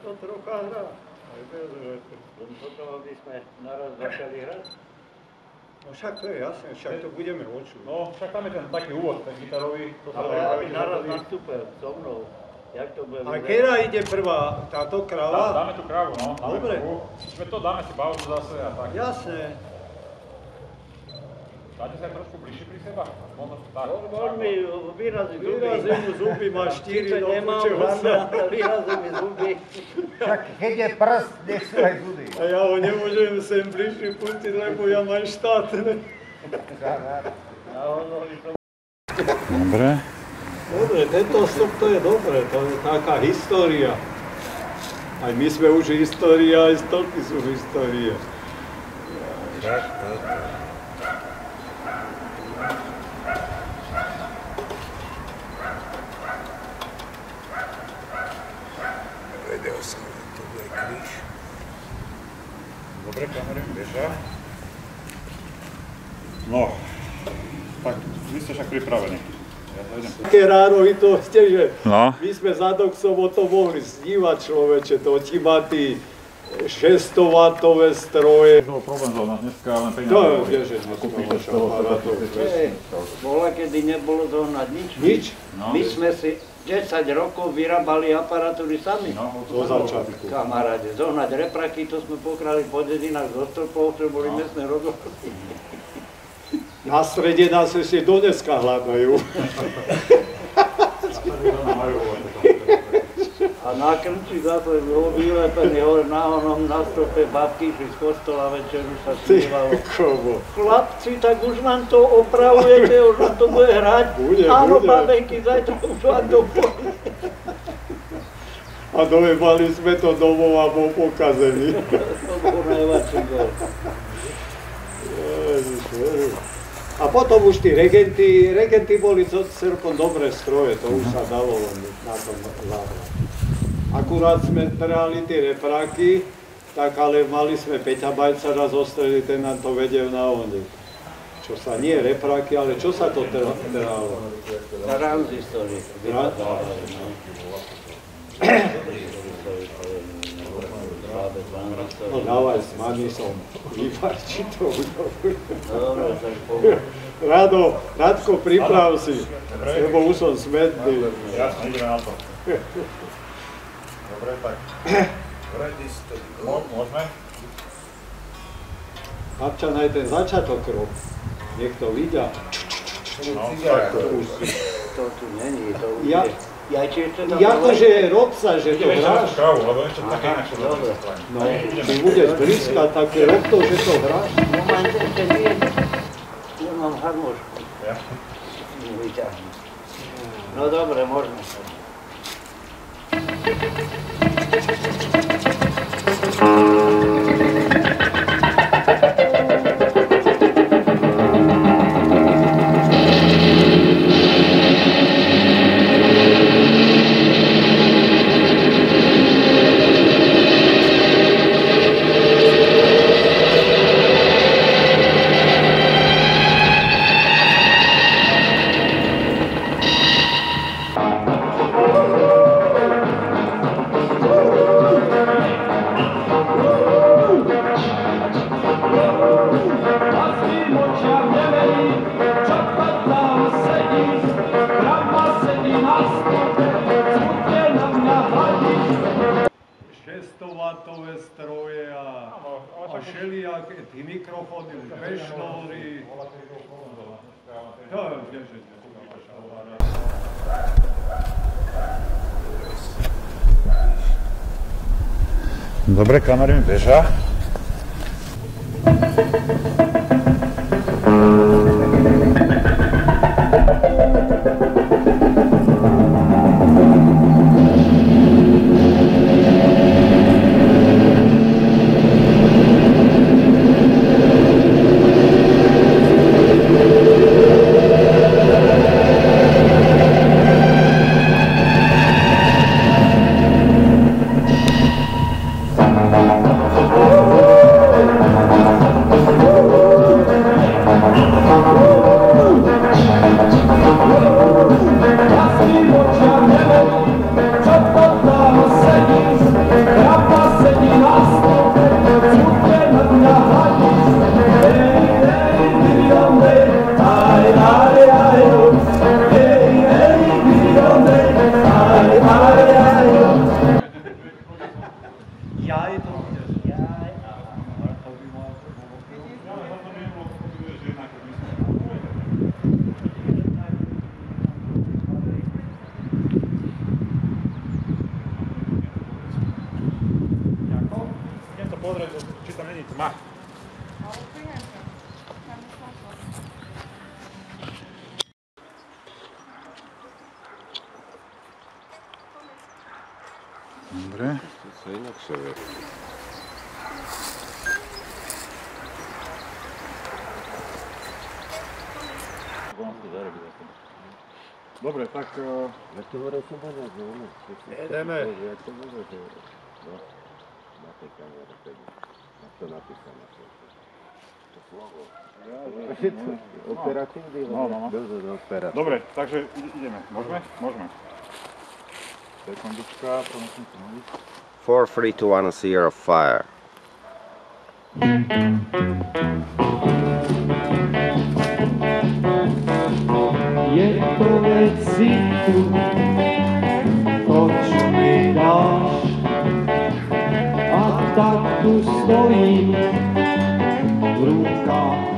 to trocha hrá. Aj bez vetru. Potom by sme naraz začali hrať? No však to je jasné, však to budeme počuť. No, však tam je ten taký úvod, ten gitarový. Ale aby naraz nastúpil so mnou. Jak to bude? A kedy ide prvá táto kráva? Dáme tú krávu, no. Dobre. Dáme si pauzu zase a tak. Jasné. Dáte sa aj trošku bližšie pri seba? Veľmi výrazí zuby. Výrazí mu zuby, má 4 do nemám, výrazí mi zuby. Však keď je prst, nech sú aj zuby. A ja ho nemôžem sem bližšie pustiť, lebo ja mám štátne. Dobre. Dobre, tento vstup to je dobre, to je taká história. Aj my sme už história, aj stolky sú histórie. Vedel som, že to bude kríž. Dobre, kamery bežia. No, tak vy ste však pripravení. Ja zajdem. Také ráno vy to ste, že No. my sme za Doxom o to mohli snívať, človeče, to ti má tí 600-wattové stroje. To bol problém zóna dneska, len peniaze. To je, vieš, že Kúpite z toho aparátov. Bola, kedy nebolo zohnať nič. Nič? No. My sme si 10 rokov vyrábali aparatúry sami. No, Do začiatku. Kamaráde, zohnať repraky, to sme pokrali po dedinách zo stĺpov, čo boli mesné rozhodky. Na strede nás ešte do dneska hľadajú. A na krči zase bol vylepený hore na onom, na strope babky išli z kostola večeru sa spievalo. Kovo. Chlapci, tak už nám to opravujete, už nám to bude hrať. Bude, Áno, bude. babenky, zajtra už vám to bude. A dojebali sme to domov a bol pokazený. To bol najväčší gol. A potom už tí regenty boli celkom dobré stroje, to už sa dalo na tom zahrať. Akurát sme trhali tie repráky, tak ale mali sme Peťabajcara zo stredy, ten nám to vedel na onde. Čo sa, nie repráky, ale čo sa to trhalo? Tranzistory. No dávaj s Manisom, vyfarči to udobu. Dobre, tak poviem. Radko, priprav si, lebo už som smedný. Jasne, ideme na to. Dobre, tak. Môžeme? Babčan, aj ten začiatok rob, nech to vidia. No, tak. To tu není, to už Ja- je. Ja či ešte tam Jakože rob sa, že to Ideme ešte na hráš. kávu, lebo ešte také inakšie dobre. No, ty budeš blízka, tak rob to, že to hráš. Moment, ešte nie. Ja mám harmošku. Ja? Vyťahnem. No dobre, môžeme. Šestovátové stroje a všelijaké tí mikrofóny, bešnóry. To je, vieš, že Dobre, kamery mi bežia. pozrieť, či tam není tma. Dobre. To inakšie vie. Dobre, tak Jak to hore som povedal, že ono. Jedeme. Jak to bude, že... No, na tej kamere tedy. Na to napísané. To slovo. Operatívny, No. dozor operatívny. dobre, takže ideme. Môžeme? Môžeme. Sekundička, to musím si mluviť. 4, 3, 2, 1, 0, fire. Je to veci tu, to čo mi dáš, a tak tu stojím v rukách